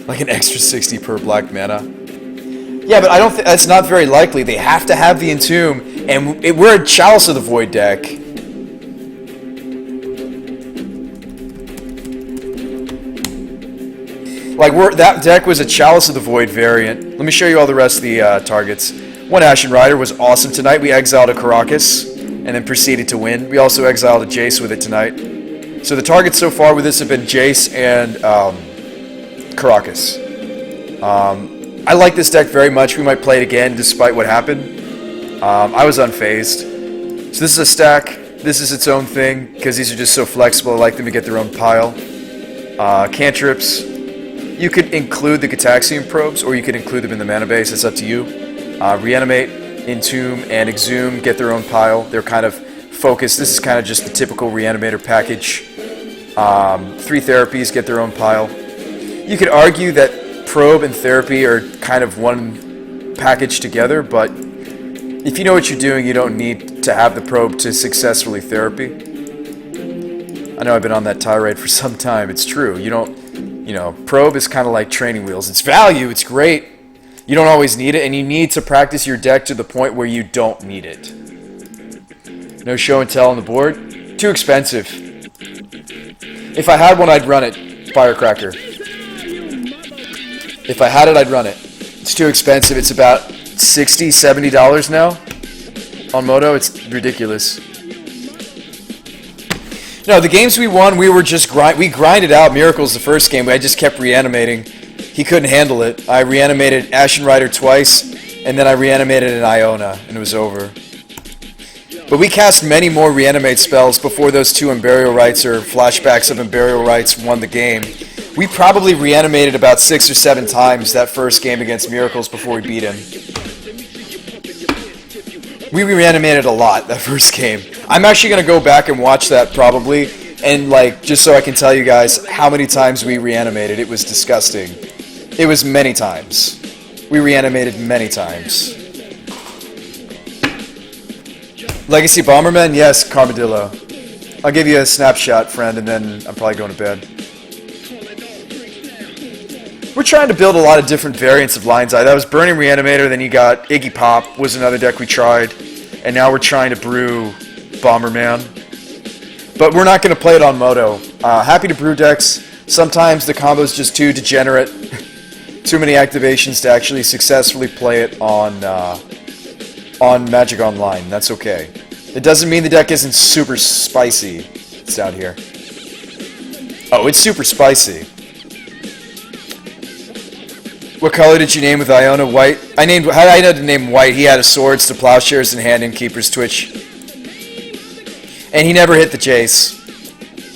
Like an extra 60 per black mana. Yeah, but I don't think that's not very likely. They have to have the Entomb, and we're a Chalice of the Void deck. Like, that deck was a Chalice of the Void variant. Let me show you all the rest of the targets. One Ashen Rider was awesome tonight. We exiled a Caracas, and then proceeded to win. We also exiled a Jace with it tonight. So the targets so far with this have been Jace and Caracas. I like this deck very much. We might play it again despite what happened. I was unfazed. So this is a stack. This is its own thing because these are just so flexible. I like them to get their own pile. Cantrips. You could include the Gataxian probes or you could include them in the mana base. It's up to you. Reanimate, Entomb, and Exhume get their own pile. They're kind of focused. This is kind of just the typical Reanimator package. 3 therapies get their own pile. You could argue that Probe and Therapy are kind of one package together, but if you know what you're doing, you don't need to have the Probe to successfully Therapy. I know I've been on that tirade for some time. It's true. Probe is kind of like training wheels. It's value. It's great. You don't always need it, and you need to practice your deck to the point where you don't need it. No show and tell on the board. Too expensive. If I had one, I'd run it. Firecracker. If I had it, I'd run it. It's too expensive. It's about $60, $70 now on Moto. It's ridiculous. No, the games we won, we were just we grinded out Miracles the first game. I just kept reanimating. He couldn't handle it. I reanimated Ashen Rider twice, and then I reanimated an Iona, and it was over. But we cast many more reanimate spells before those 2 Unburial Rites or flashbacks of Unburial Rites won the game. We probably reanimated about 6 or 7 times that first game against Miracles before we beat him. We reanimated a lot that first game. I'm actually going to go back and watch that probably, and just so I can tell you guys how many times we reanimated. It was disgusting. It was many times. We reanimated many times. Legacy Bomberman? Yes, Carmadillo. I'll give you a snapshot, friend, and then I'm probably going to bed. We're trying to build a lot of different variants of Lion's Eye. That was Burning Reanimator, then you got Iggy Pop was another deck we tried, and now we're trying to brew Bomberman. But we're not going to play it on Moto. Happy to brew decks. Sometimes the combo's just too degenerate. Too many activations to actually successfully play it on Magic Online. That's okay. It doesn't mean the deck isn't super spicy. It's down here. Oh, it's super spicy. What color did you name with Iona? White. I had to name White. He had a Swords to Plowshares in hand and Keeper's Twitch. And he never hit the Jace.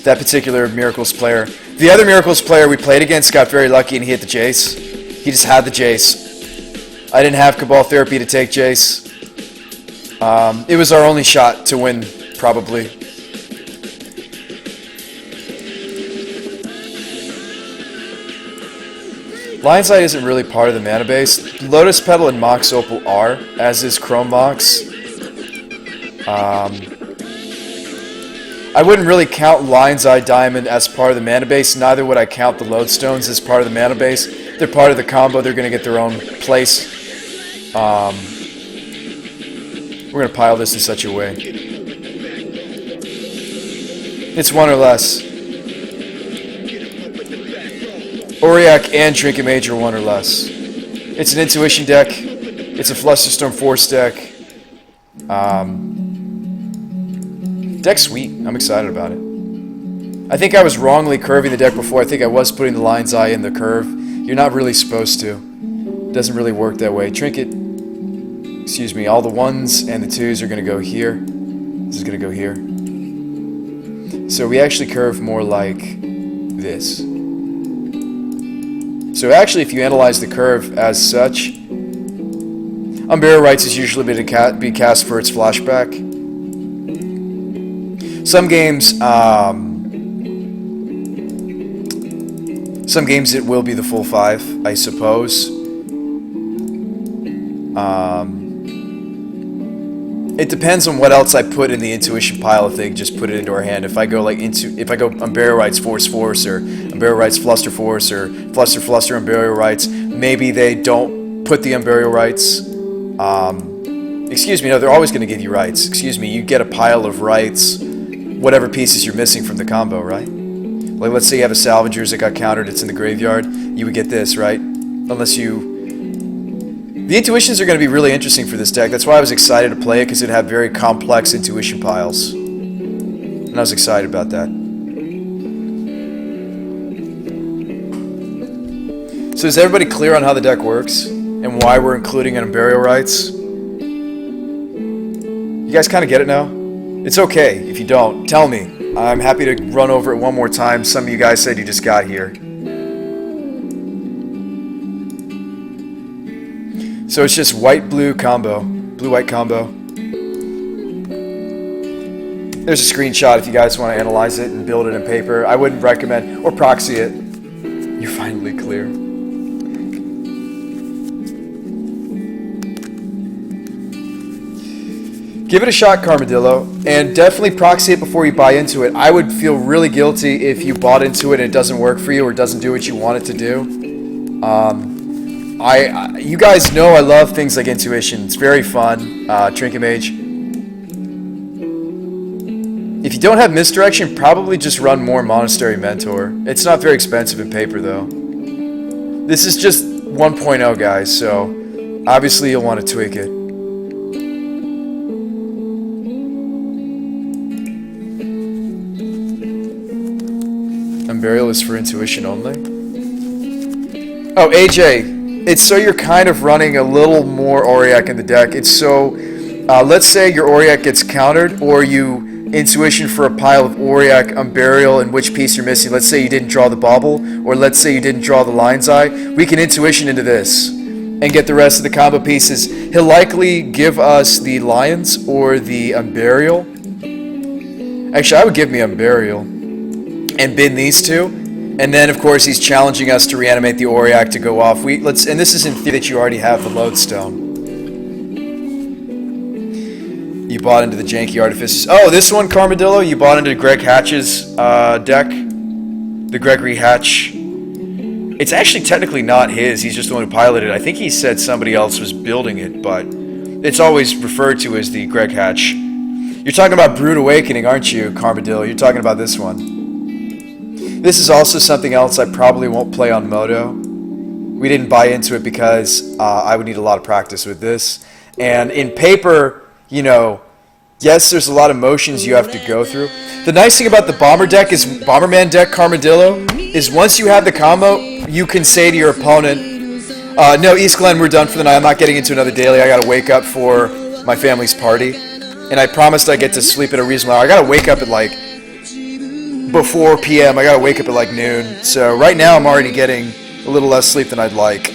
That particular Miracles player. The other Miracles player we played against got very lucky and he hit the Jace. He just had the Jace. I didn't have Cabal Therapy to take Jace. It was our only shot to win, probably. Lion's Eye isn't really part of the mana base. Lotus Petal and Mox Opal are, as is Chrome Mox. I wouldn't really count Lion's Eye Diamond as part of the mana base. Neither would I count the Lodestones as part of the mana base. They're part of the combo. They're going to get their own place. We're going to pile this in such a way. It's 1 or less. Auriac and Trinket Major 1 or less. It's an Intuition deck. It's a Flusterstorm Force deck. Deck's sweet. I'm excited about it. I think I was wrongly curving the deck before. I think I was putting the Lion's Eye in the curve. You're not really supposed to. It doesn't really work that way. Trinket, excuse me, all the 1s and the 2s are going to go here. This is going to go here. So we actually curve more like this. So actually, if you analyze the curve as such, Unburial Rites is usually going to be cast for its flashback. Some games it will be the full 5, I suppose. It depends on what else I put in the intuition pile if they just put it into our hand. If I go Unburial Rites Force Force or Unburial Rites Fluster Force or Fluster Fluster Unburial Rites, maybe they don't put the Unburial Rites. Excuse me, no, they're always going to give you rights. Excuse me, you get a pile of rights, whatever pieces you're missing from the combo, right? Like, let's say you have a Salvagers that got countered, it's in the graveyard, you would get this, right? Unless you... The intuitions are going to be really interesting for this deck. That's why I was excited to play it, because it had very complex intuition piles. And I was excited about that. So is everybody clear on how the deck works? And why we're including an Unburial Rites? You guys kind of get it now? It's okay if you don't. Tell me. I'm happy to run over it one more time. Some of you guys said you just got here. So it's just white-blue combo. Blue-white combo. There's a screenshot if you guys want to analyze it and build it in paper. I wouldn't recommend, or proxy it. You're finally clear. Give it a shot, Carmadillo, and definitely proxy it before you buy into it. I would feel really guilty if you bought into it and it doesn't work for you or doesn't do what you want it to do. You guys know I love things like intuition. It's very fun. Trinket Mage. If you don't have misdirection, probably just run more Monastery Mentor. It's not very expensive in paper, though. This is just 1.0, guys, so obviously you'll want to tweak it. Unburial is for intuition only. Oh, AJ, it's so you're kind of running a little more Auric in the deck. It's so, let's say your Auric gets countered, or you intuition for a pile of Auric, Unburial, and which piece you're missing. Let's say you didn't draw the Bauble, or let's say you didn't draw the Lion's Eye. We can intuition into this and get the rest of the combo pieces. He'll likely give us the Lions or the Unburial. Actually, I would give me Unburial and bin these two, and then of course he's challenging us to reanimate the Auric to go off. And this is in theory that you already have the Lodestone. You bought into the janky Artificers. Oh, this one, Carmadillo, you bought into Greg Hatch's deck, the Gregory Hatch. It's actually technically not his. He's just the one who piloted it. I think he said somebody else was building it, but it's always referred to as the Greg Hatch. You're talking about Brood Awakening, aren't you, Carmadillo? You're talking about this one. This is also something else I probably won't play on Moto. We didn't buy into it because I would need a lot of practice with this. And in paper, you know, yes, there's a lot of motions you have to go through. The nice thing about the Bomberman deck, Carmadillo, is once you have the combo, you can say to your opponent, no, East Glen, we're done for the night. I'm not getting into another daily. I got to wake up for my family's party. And I promised I'd get to sleep at a reasonable hour. I got to wake up at like before PM. I got to wake up at like noon. So right now I'm already getting a little less sleep than I'd like.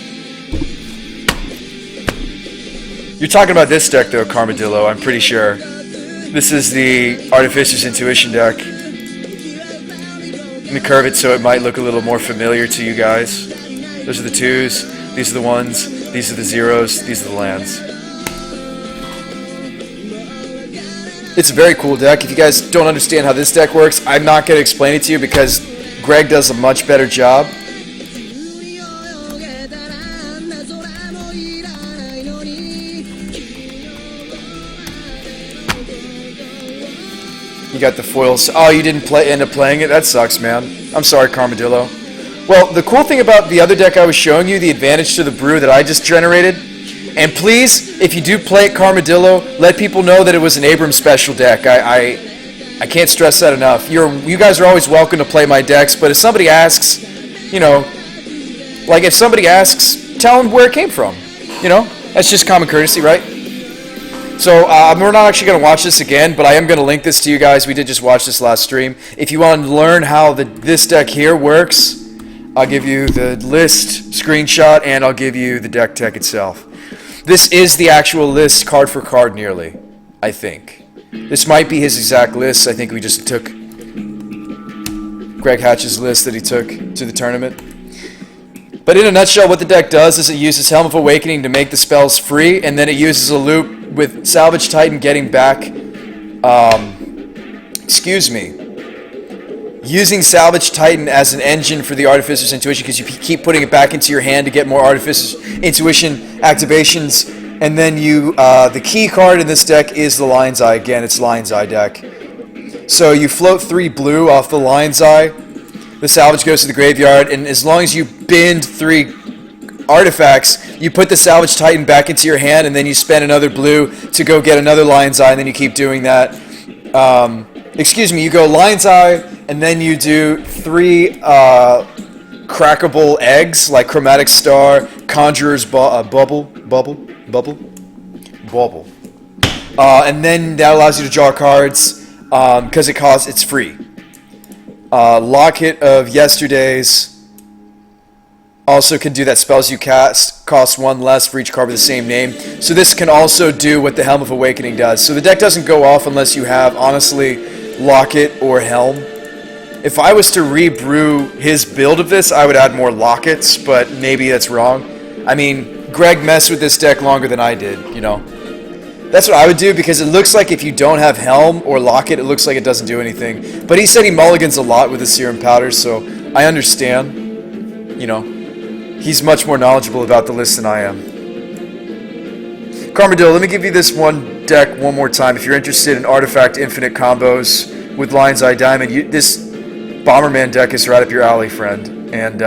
You're talking about this deck though, Carmadillo, I'm pretty sure. This is the Artificer's Intuition deck. Let me curve it so it might look a little more familiar to you guys. Those are the 2s, these are the 1s, these are the 0s, these are the lands. It's a very cool deck. If you guys don't understand how this deck works, I'm not going to explain it to you because Greg does a much better job. You got the foils. Oh, you didn't end up playing it? That sucks, man. I'm sorry, Carmadillo. Well, the cool thing about the other deck I was showing you, the advantage to the brew that I just generated, and please, if you do play it, Carmadillo, let people know that it was an Abrams special deck. I can't stress that enough. You guys are always welcome to play my decks, but if somebody asks, you know, like if somebody asks, tell them where it came from. You know, that's just common courtesy, right? So we're not actually going to watch this again, but I am going to link this to you guys. We did just watch this last stream. If you want to learn how this deck here works, I'll give you the list screenshot and I'll give you the deck tech itself. This is the actual list, card for card, nearly, I think. This might be his exact list. I think we just took Greg Hatch's list that he took to the tournament. But in a nutshell, what the deck does is it uses Helm of Awakening to make the spells free, and then it uses a loop with Salvage Titan getting back, excuse me, using Salvage Titan as an engine for the Artificer's Intuition, because you keep putting it back into your hand to get more Artificer's Intuition activations, and then you, the key card in this deck is the Lion's Eye. Again, it's Lion's Eye deck. So you float 3 blue off the Lion's Eye, the Salvage goes to the graveyard, and as long as you bend 3 artifacts, you put the Salvage Titan back into your hand, and then you spend another blue to go get another Lion's Eye, and then you keep doing that. Excuse me, you go Lion's Eye, and then you do 3 crackable eggs, like Chromatic Star, Conjurer's Bubble. And then that allows you to draw cards, because it's free. Locket of Yesterdays also can do that. Spells you cast cost 1 less for each card with the same name. So this can also do what the Helm of Awakening does. So the deck doesn't go off unless you have, honestly, Locket or Helm. If I was to rebrew his build of this, I would add more Lockets, but maybe that's wrong. I mean, Greg messed with this deck longer than I did, you know. That's what I would do, because it looks like if you don't have Helm or Locket, it looks like it doesn't do anything. But he said he mulligans a lot with the Serum Powder, so I understand, you know. He's much more knowledgeable about the list than I am. Carmadillo, let me give you this one deck one more time. If you're interested in Artifact Infinite combos with Lion's Eye Diamond, this Bomberman deck is right up your alley, friend. And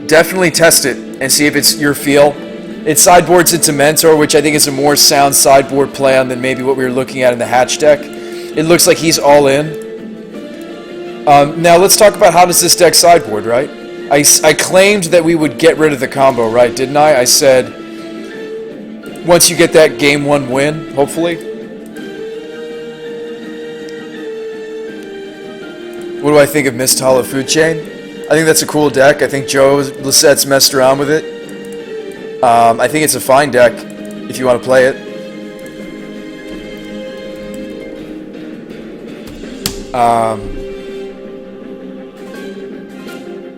definitely test it and see if it's your feel. It sideboards into Mentor, which I think is a more sound sideboard plan than maybe what we were looking at in the Hatch deck. It looks like he's all in. Now let's talk about how does this deck sideboard, right? I claimed that we would get rid of the combo, right? Didn't I? I said, once you get that game 1 win, hopefully. What do I think of Mist Hollow Food Chain? I think that's a cool deck. I think Joe Lissette's messed around with it. I think it's a fine deck if you want to play it.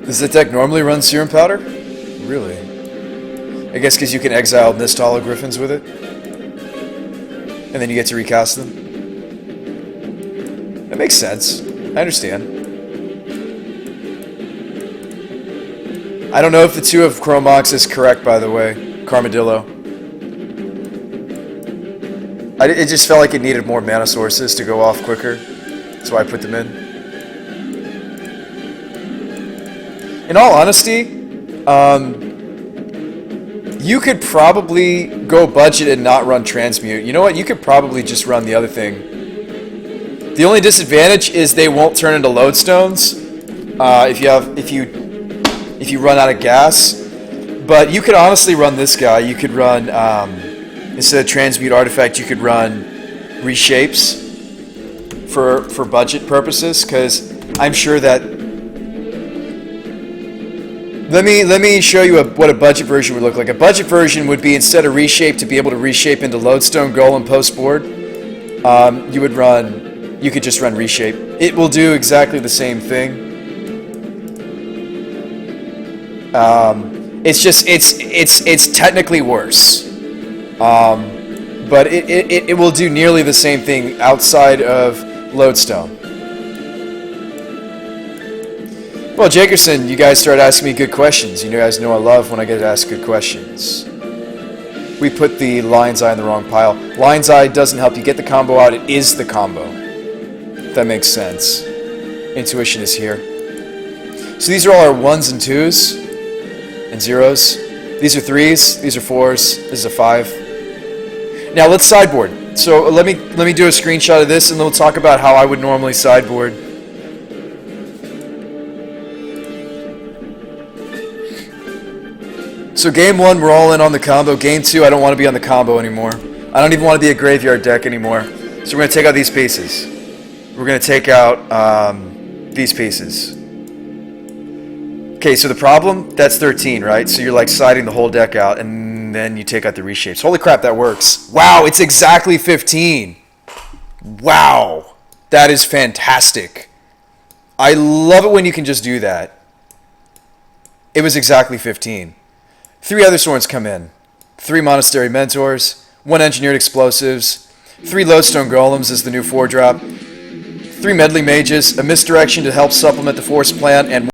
Does that deck normally run Serum Powder? Really? I guess because you can exile Mist Hollow Griffins with it. And then you get to recast them. That makes sense. I understand. I don't know if the 2 of Chromox is correct, by the way, Carmadillo. It just felt like it needed more mana sources to go off quicker. That's why I put them in. In all honesty, you could probably go budget and not run Transmute. You know what? You could probably just run the other thing. The only disadvantage is they won't turn into lodestones if you run out of gas. But you could honestly run this guy. You could run instead of Transmute Artifact, you could run Reshapes for budget purposes, because I'm sure that. Let me show you what a budget version would look like. A budget version would be, instead of Reshape, to be able to reshape into Lodestone, Golem, post board. You could just run Reshape. It will do exactly the same thing. It's technically worse. But it will do nearly the same thing outside of Lodestone. Well, Jakerson, you guys started asking me good questions. You guys know I love when I get to ask good questions. We put the Lion's Eye in the wrong pile. Lion's Eye doesn't help you get the combo out. It is the combo. If that makes sense. Intuition is here. So these are all our 1s and 2s and 0s. These are 3s. These are 4s. This is a 5. Now let's sideboard. So let me do a screenshot of this, and then we'll talk about how I would normally sideboard. So game 1, we're all in on the combo. Game 2, I don't want to be on the combo anymore. I don't even want to be a graveyard deck anymore. So we're going to take out these pieces. We're going to take out these pieces. Okay, so the problem, that's 13, right? So you're like siding the whole deck out, and then you take out the reshapes. Holy crap, that works. Wow, it's exactly 15. Wow, that is fantastic. I love it when you can just do that. It was exactly 15. 3 other swords come in. 3 Monastery Mentors. 1 engineered explosives, 3 lodestone golems as the new 4-drop, 3 meddling mages, a misdirection to help supplement the force plan, and